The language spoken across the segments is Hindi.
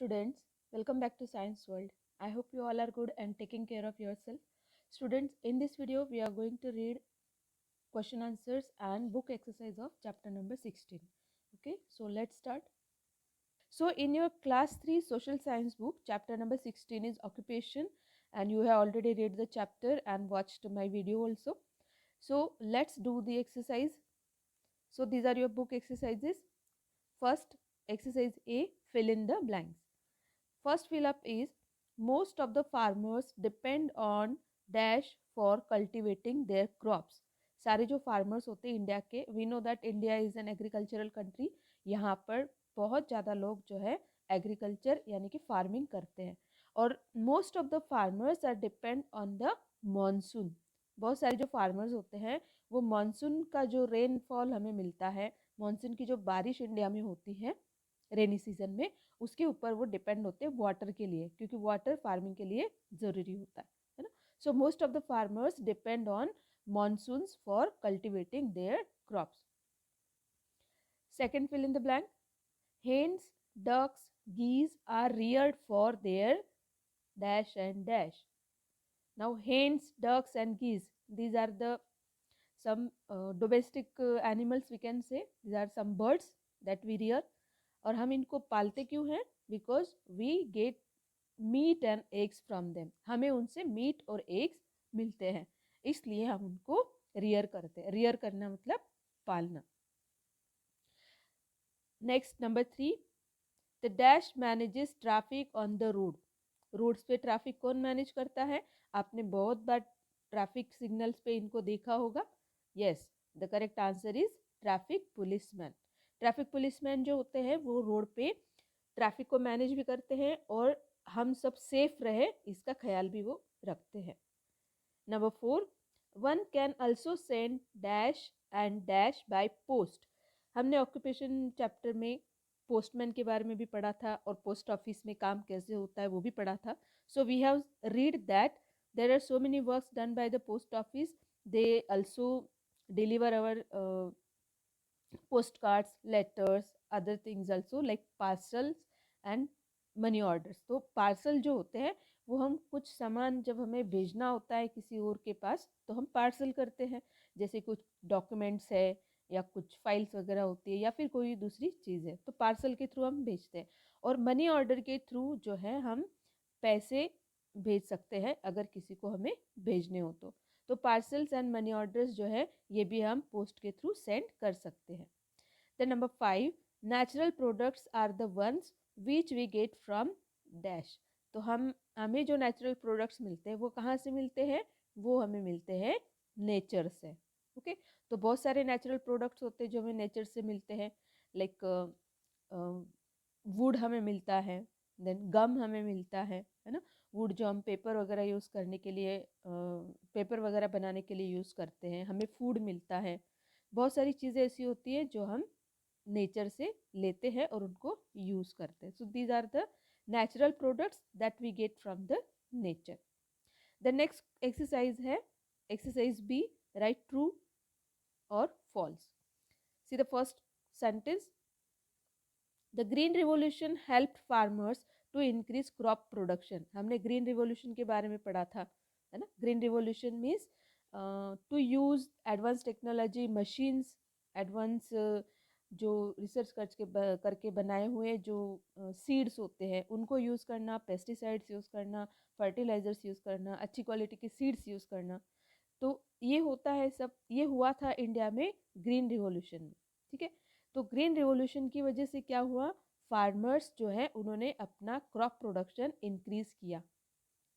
students, welcome back to Science World. I hope you all are good and taking care of yourself. Students, in this video we are going to read question answers and book exercise of chapter number 16. Okay, so let's start. So in your class 3 social science book, chapter number 16 is occupation, and you have already read the chapter and watched my video also. So let's do the exercise. So these are your book exercises. First, exercise A, fill in the blanks. First fill up is most of the farmers depend on dash for cultivating their crops. सारे जो फार्मर्स होते हैं इंडिया के, we know that India is an agricultural country. यहाँ पर बहुत ज़्यादा लोग जो है एग्रीकल्चर यानी कि फार्मिंग करते हैं. और most of the farmers are depend on the monsoon. बहुत सारे जो फार्मर्स होते हैं वो मानसून का जो रेनफॉल हमें मिलता है, मानसून की जो बारिश इंडिया में होती है रेनी सीजन में, उसके ऊपर वो डिपेंड होते हैं वाटर के लिए, क्योंकि वाटर फार्मिंग के लिए ज़रूरी होता है ना. So most of the farmers depend on monsoons for cultivating their crops. Second, fill in the blank. Hens, ducks, geese are reared for their dash and dash. Now hens, ducks and geese, these are the some domestic animals we can say. These are some birds that we rear. और हम इनको पालते क्यों हैं? Because we get meat and eggs from them. हमें उनसे मीट और एग्स मिलते हैं, इसलिए हम उनको रियर करते हैं. रियर करना मतलब पालना. Next, number 3, the dash manages traffic on the road. Roads पे ट्रैफिक कौन मैनेज करता है? आपने बहुत बार ट्रैफिक सिग्नल्स पे इनको देखा होगा. Yes, the correct answer is traffic policeman. Traffic policeman जो होते हैं वो रोड पे ट्रैफिक को मैनेज भी करते हैं और हम सब सेफ रहे इसका ख्याल भी वो रखते हैं. Number 4, one can also send dash and dash by post. हमने ऑक्यूपेशन चैप्टर में पोस्टमैन के बारे में भी पढ़ा था और पोस्ट ऑफिस में काम कैसे होता है वो भी पढ़ा था. So we have read that there are so many works done by the post office. They also deliver our postcards, letters, other things also like parcels and money orders. तो पार्सल जो होते हैं वो हम कुछ सामान जब हमें भेजना होता है किसी और के पास तो हम पार्सल करते हैं, जैसे कुछ डॉक्यूमेंट्स है या कुछ फाइल्स वगैरह होती है या फिर कोई दूसरी चीज़ है, तो पार्सल के थ्रू हम भेजते हैं. और मनी ऑर्डर के थ्रू जो है हम पैसे भेज सकते हैं अगर किसी को हमें भेजने हो तो पार्सल्स एंड मनी ऑर्डर्स जो है ये भी हम पोस्ट के थ्रू सेंड कर सकते हैं. The number 5, natural products are the ones which we get from dash. तो हमें जो नेचुरल प्रोडक्ट्स मिलते हैं वो कहाँ से मिलते हैं? वो हमें मिलते हैं नेचर से. ओके, तो बहुत सारे नेचुरल प्रोडक्ट्स होते हैं जो हमें नेचर से मिलते हैं. लाइक वुड हमें मिलता है, देन गम हमें मिलता है ना. वुड जो हम पेपर वगैरह यूज़ करने के लिए पेपर वगैरह बनाने के लिए यूज़ करते हैं. हमें फूड मिलता है. बहुत सारी चीज़ें ऐसी होती है जो हम नेचर से लेते हैं और उनको यूज़ करते हैं. So these are the natural products that we get from the nature. The next exercise है एक्सरसाइज बी, राइट ट्रू और false. See the first sentence, the green revolution helped farmers to increase crop production. हमने ग्रीन रिवोल्यूशन के बारे में पढ़ा था, है ना. Green revolution means to use advance technology, machines, advance जो रिसर्च करके बनाए हुए जो सीड्स होते हैं उनको यूज़ करना, पेस्टिसाइड्स यूज़ करना, फर्टिलाइजर्स यूज़ करना, अच्छी क्वालिटी के सीड्स यूज़ करना. तो ये होता है, सब ये हुआ था इंडिया में ग्रीन रिवोल्यूशन में. ठीक है, तो ग्रीन रिवोल्यूशन की वजह से क्या हुआ? फार्मर्स जो है उन्होंने अपना क्रॉप प्रोडक्शन इंक्रीज किया,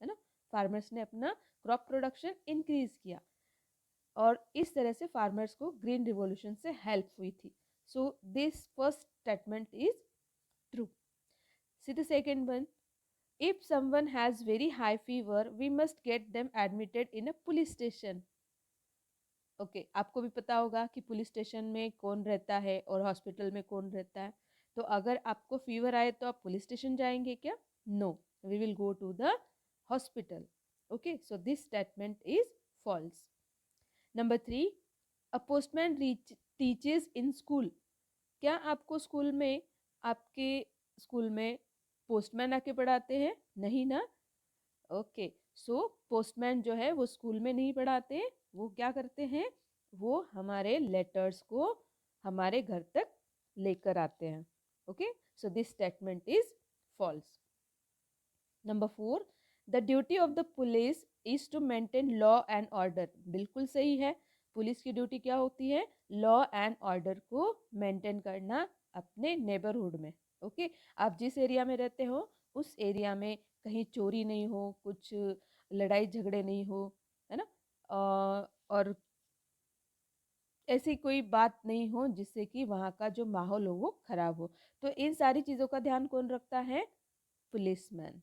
है ना. फार्मर्स ने अपना क्रॉप प्रोडक्शन इंक्रीज किया और इस तरह से फार्मर्स को ग्रीन रिवोल्यूशन से हेल्प हुई थी. So this first statement is true. See the second one, if someone has very high fever we must get them admitted in a police station. Okay, आपको भी पता होगा कि पुलिस स्टेशन में कौन रहता है और हॉस्पिटल में कौन रहता है. तो अगर आपको फीवर आए तो आप पुलिस स्टेशन जाएंगे क्या? No, we will go to the hospital. Okay, so this statement is false. Number 3, a postman teaches in school. क्या आपको स्कूल में, आपके स्कूल में पोस्टमैन आके पढ़ाते हैं? नहीं ना। ओके, सो पोस्टमैन जो है वो स्कूल में नहीं पढ़ाते, वो क्या करते हैं, वो हमारे लेटर्स को हमारे घर तक लेकर आते हैं। Okay, so this statement is false. Number 4, the duty of the police is to maintain law and order. बिल्कुल सही है, पुलिस की ड्यूटी क्या होती है, लॉ एंड ऑर्डर को मेंटेन करना अपने नेबरहुड में। ओके, आप जिस एरिया में रहते हो उस एरिया में कहीं चोरी नहीं हो, कुछ लड़ाई झगड़े नहीं हो, है ना, और ऐसी कोई बात नहीं हो जिससे कि वहाँ का जो माहौल हो वो खराब हो। तो इन सारी चीज़ों का ध्यान कौन रखता है, पुलिसमैन।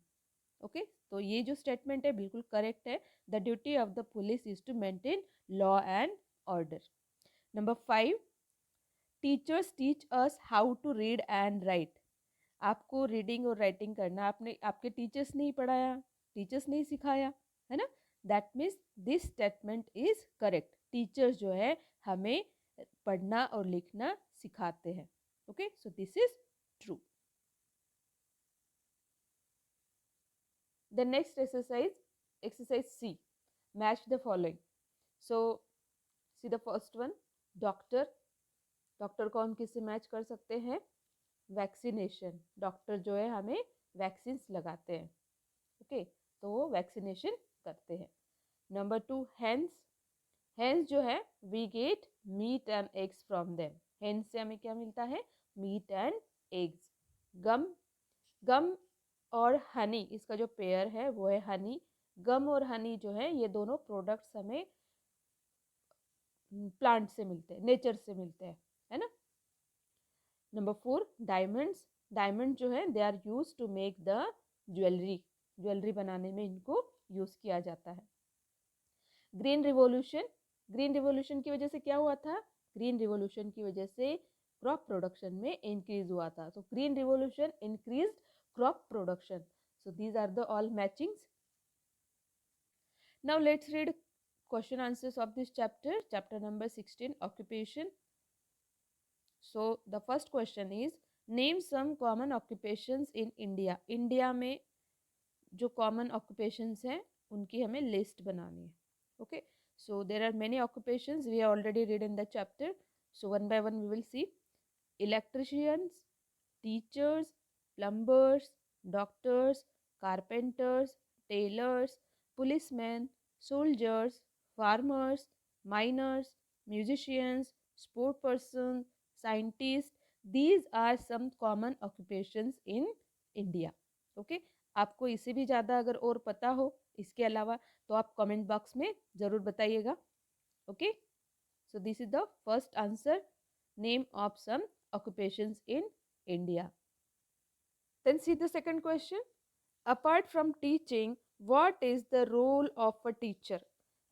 ओके, तो ये जो स्टेटमेंट है बिल्कुल करेक्ट है। The duty of the police is to maintain law and order. Number 5, teachers teach us how to read and write. आपको रीडिंग और राइटिंग करना आपने आपके टीचर्स नहीं पढ़ाया, टीचर्स नहीं सिखाया, है ना। That means this statement is correct. Teachers जो है हमें पढ़ना और लिखना सिखाते हैं। Okay, so this is true. The next exercise, exercise C, match the following. So see the first one, doctor. Doctor को हम किससे मैच कर सकते हैं, वैक्सीनेशन। डॉक्टर जो है हमें वैक्सीन्स लगाते हैं। ओके, तो वो वैक्सीनेशन करते हैं। Number 2, hence. हेंस जो है we get meat and eggs from them. Hens से हमें क्या मिलता है, meat and eggs. Gum, gum और हनी, इसका जो पेयर है वो है हनी। गम और हनी जो है ये दोनों प्रोडक्ट्स हमें प्लांट से मिलते हैं, नेचर से मिलते हैं, है ना। Number 4, diamonds. डायमंड जो है they are use to make the jewellery. Jewellery बनाने में इनको यूज किया जाता है। ग्रीन रिवॉल्यूशन, ग्रीन रिवॉल्यूशन की वजह से क्या हुआ था, ग्रीन रिवॉल्यूशन की वजह से क्रॉप प्रोडक्शन में इंक्रीज हुआ था। So green revolution increase crop production. So these are the all matchings. Now let's read question answers of this chapter, chapter number 16, occupation. So the first question is, name some common occupations in India. India में जो common occupations हैं उनकी हमें list बनानी है. Okay, so there are many occupations we already read in the chapter. So one by one we will see. Electricians, teachers, plumbers, doctors, carpenters, tailors, policemen, soldiers, farmers, miners, musicians, sport persons, scientists. These are some common occupations in India. Okay? आपको इससे भी ज़्यादा अगर और पता हो इसके अलावा तो आप कमेंट बॉक्स में ज़रूर बताइएगा. Okay, so this is the first answer, name of some occupations in India. Then see the second question. Apart from teaching, what is the role of a teacher?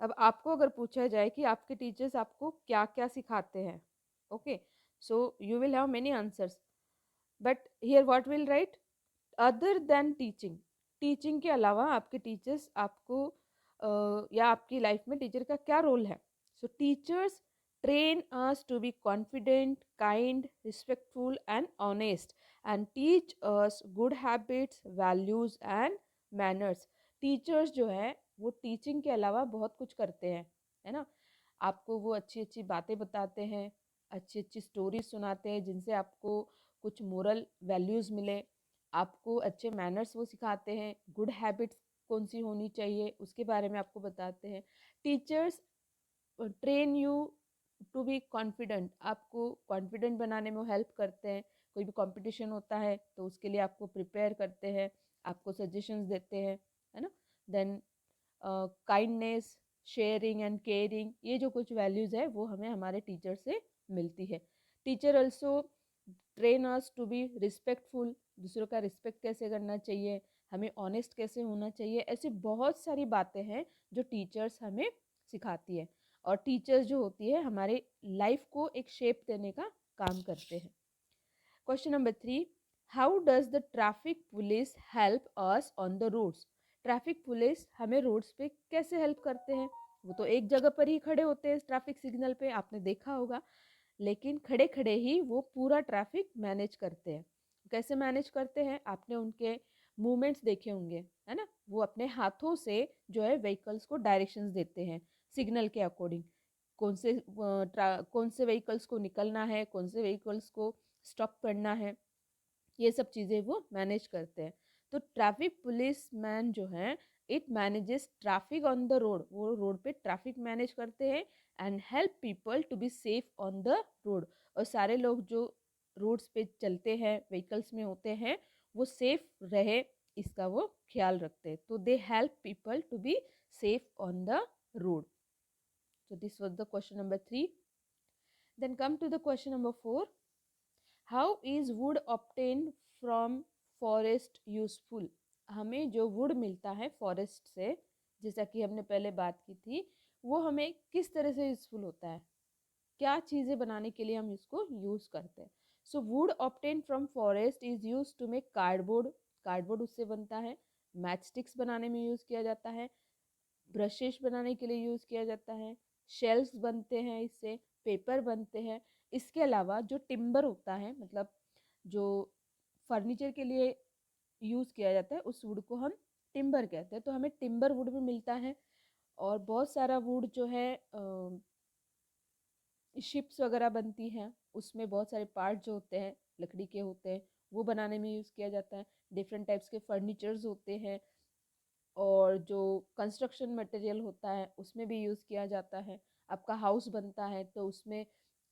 अब आपको अगर पूछा जाए कि आपके टीचर्स आपको क्या क्या सिखाते हैं, okay, so you will have many answers, but here what will write, other than teaching. Teaching के अलावा आपके टीचर्स आपको या आपकी लाइफ में टीचर का क्या रोल है। सो teachers train us to be confident, kind, respectful and honest and teach us good habits, values and manners. Teachers जो है वो टीचिंग के अलावा बहुत कुछ करते हैं, है ना। आपको वो अच्छी अच्छी बातें बताते हैं, अच्छी अच्छी स्टोरीज सुनाते हैं जिनसे आपको कुछ मोरल वैल्यूज़ मिले, आपको अच्छे मैनर्स वो सिखाते हैं, गुड हैबिट्स कौन सी होनी चाहिए उसके बारे में आपको बताते हैं। Teachers train you to be confident, आपको कॉन्फिडेंट बनाने में वो हेल्प करते हैं। कोई भी कंपटीशन होता है तो उसके लिए आपको प्रिपेयर करते हैं, आपको सजेशंस देते हैं, है ना। Then kindness, sharing and caring, ये जो कुछ वैल्यूज़ है वो हमें हमारे टीचर से मिलती है। Teacher also train us to be respectful, दूसरों का रिस्पेक्ट कैसे करना चाहिए, हमें ऑनेस्ट कैसे होना चाहिए, ऐसी बहुत सारी बातें हैं जो टीचर्स हमें सिखाती है। और टीचर्स जो होती है हमारे लाइफ को एक शेप देने का काम करते हैं। Question number 3, how does the traffic police help us on the roads. Traffic police हमें रोड्स पे कैसे हेल्प करते हैं, वो तो एक जगह पर ही खड़े होते हैं ट्रैफिक सिग्नल पे, आपने देखा होगा, लेकिन खड़े खड़े ही वो पूरा ट्रैफिक मैनेज करते हैं। कैसे मैनेज करते हैं, आपने उनके मूवमेंट्स देखे होंगे, है ना। वो अपने हाथों से जो है व्हीकल्स को डायरेक्शंस देते हैं सिग्नल के अकॉर्डिंग, कौन से व्हीकल्स को निकलना है, कौन से व्हीकल्स को स्टॉप करना है, ये सब चीज़ें वो मैनेज करते हैं। तो ट्रैफिक पुलिस मैन जो है, it manages traffic on the road, वो रोड पे ट्रैफिक मैनेज करते हैं and help people to be safe on the road. और सारे लोग जो रोड्स पे चलते हैं, व्हीकल्स में होते हैं, वो सेफ रहे इसका वो ख्याल रखते हैं। तो they help people to be safe on the road. So this was the question number 3. Then come to the question number 4. How is wood obtained from forest useful? हमें जो wood मिलता है forest से, जैसा कि हमने पहले बात की थी, वो हमें किस तरह से यूजफुल होता है, क्या चीज़ें बनाने के लिए हम इसको यूज़ करते हैं। So wood obtain from forest is use to make cardboard, cardboard उससे बनता है। मैच स्टिक्स बनाने में यूज़ किया जाता है, ब्रशेस बनाने के लिए यूज़ किया जाता है, शेल्स बनते हैं इससे, पेपर बनते हैं। इसके अलावा जो टिम्बर होता है, मतलब जो फर्नीचर के लिए यूज़ किया जाता है, उस वुड को हम टिम्बर कहते हैं। तो हमें टिम्बर वुड भी मिलता है। और बहुत सारा वुड जो है शिप्स वगैरह बनती हैं, उसमें बहुत सारे पार्ट जो होते हैं लकड़ी के होते हैं, वो बनाने में यूज़ किया जाता है। डिफरेंट टाइप्स के फर्नीचर्स होते हैं, और जो कंस्ट्रक्शन मटेरियल होता है उसमें भी यूज़ किया जाता है। आपका हाउस बनता है तो उसमें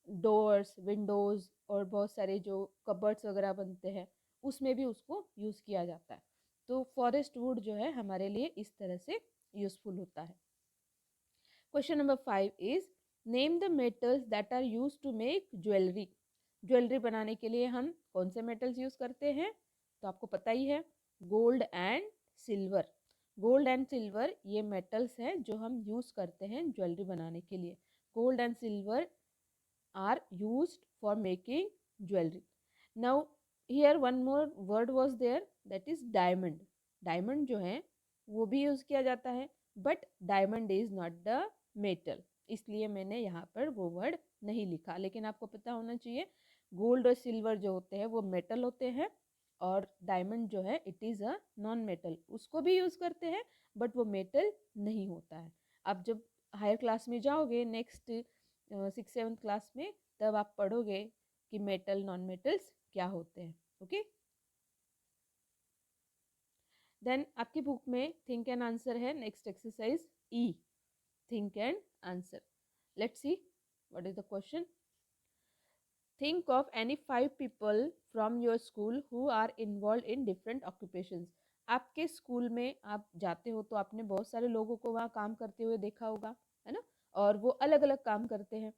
डोर्स, विंडोज़ और बहुत सारे जो कबर्ड्स वगैरह बनते हैं, उसमें भी उसको यूज़ किया जाता है। तो फॉरेस्ट वुड जो है हमारे लिए इस तरह से यूज़फुल होता है। Question number 5 is name the metals that are use to make jewellery. Jewellery बनाने के लिए हम कौन से मेटल्स यूज़ करते हैं, तो आपको पता ही है, gold and silver. Gold and silver ये मेटल्स हैं जो हम यूज़ करते हैं ज्वेलरी बनाने के लिए। Gold and silver are used for making jewellery. Now here one more word was there, that is diamond. Diamond जो है वो भी यूज़ किया जाता है, but diamond is not the metal, इसलिए मैंने यहाँ पर वो वर्ड नहीं लिखा। लेकिन आपको पता होना चाहिए, गोल्ड और सिल्वर जो होते हैं वो मेटल होते हैं, और डायमंड जो है it is a non metal, उसको भी यूज़ करते हैं बट वो मेटल नहीं होता है। आप जब हायर क्लास में जाओगे, नेक्स्ट 6th-7th क्लास में, तब आप पढ़ोगे कि मेटल नॉन मेटल्स क्या होते हैं। ओके, देन आपकी बुक में थिंक एंड आंसर है। Next exercise E, think and answer. Let's see what is the question. Think of any 5 people from your school who are involve in different occupations. आपके स्कूल में आप जाते हो तो आपने बहुत सारे लोगों को वहाँ काम करते हुए देखा होगा, है ना, और वो अलग अलग काम करते हैं।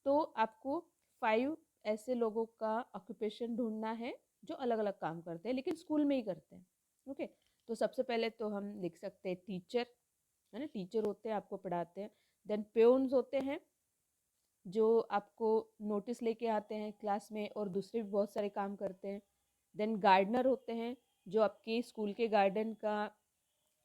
तो आपको 5 ऐसे लोगों का ऑक्यूपेशन ढूंढना है जो अलग अलग काम करते हैं लेकिन स्कूल में ही करते हैं। ओके, तो सबसे पहले तो हम लिख सकते हैं टीचर, है ना, टीचर होते हैं, आपको पढ़ाते हैं। देन पेओन्स होते हैं जो आपको नोटिस लेके आते हैं क्लास में और दूसरे भी बहुत सारे काम करते हैं। देन गार्डनर होते हैं जो आपके स्कूल के गार्डन का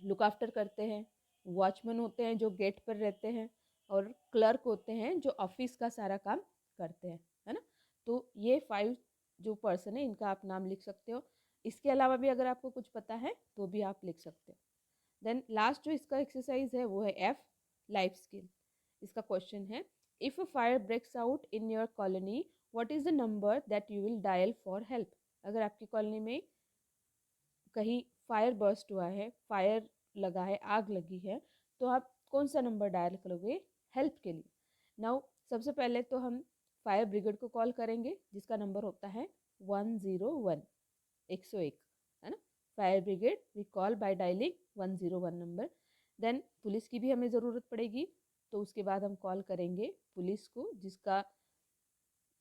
लुक आफ्टर करते हैं। वॉचमैन होते हैं जो गेट पर रहते हैं, और क्लर्क होते हैं जो ऑफिस का सारा काम करते हैं, है ना। तो ये 5 जो पर्सन है इनका आप नाम लिख सकते हो। इसके अलावा भी अगर आपको कुछ पता है तो भी आप लिख सकते हो। देन लास्ट जो इसका एक्सरसाइज है वो है एफ, लाइफ स्किल। इसका क्वेश्चन है, if a fire breaks out in your colony what is the number that you will dial for help. अगर आपकी कॉलोनी में कहीं फायर बर्स्ट हुआ है, फायर लगा है, आग लगी है, तो आप कौन सा नंबर डायल करोगे हेल्प के लिए। नाउ सबसे पहले तो हम फायर ब्रिगेड को कॉल करेंगे जिसका नंबर होता है 101, 101, है ना। Fire brigade we call by dialing 101 number. Then police की भी हमें ज़रूरत पड़ेगी, तो उसके बाद हम कॉल करेंगे पुलिस को, जिसका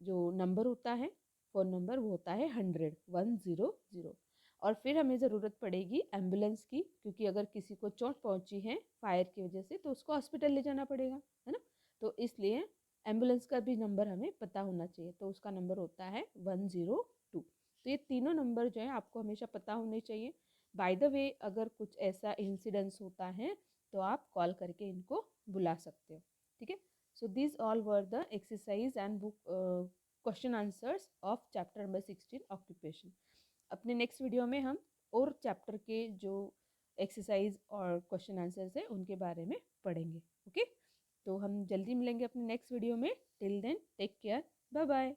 जो नंबर होता है, फ़ोन नंबर, वो होता है 100। और फिर हमें ज़रूरत पड़ेगी एम्बुलेंस की, क्योंकि अगर किसी को चोट पहुंची है फायर की वजह से तो उसको हॉस्पिटल ले जाना पड़ेगा, है ना। तो इसलिए एम्बुलेंस का भी नंबर हमें पता होना चाहिए, तो उसका नंबर होता है 102। तो ये तीनों नंबर जो है आपको हमेशा पता होने चाहिए। बाय द वे, अगर कुछ ऐसा इंसिडेंस होता है तो आप कॉल करके इनको बुला सकते हो, ठीक है। So these all were the exercise and book question answers of chapter number 16 occupation. अपने नेक्स्ट वीडियो में हम और चैप्टर के जो एक्सरसाइज और क्वेश्चन आंसर्स है उनके बारे में पढ़ेंगे। ओके, तो हम जल्दी मिलेंगे अपने नेक्स्ट वीडियो में। Till then take care, bye bye.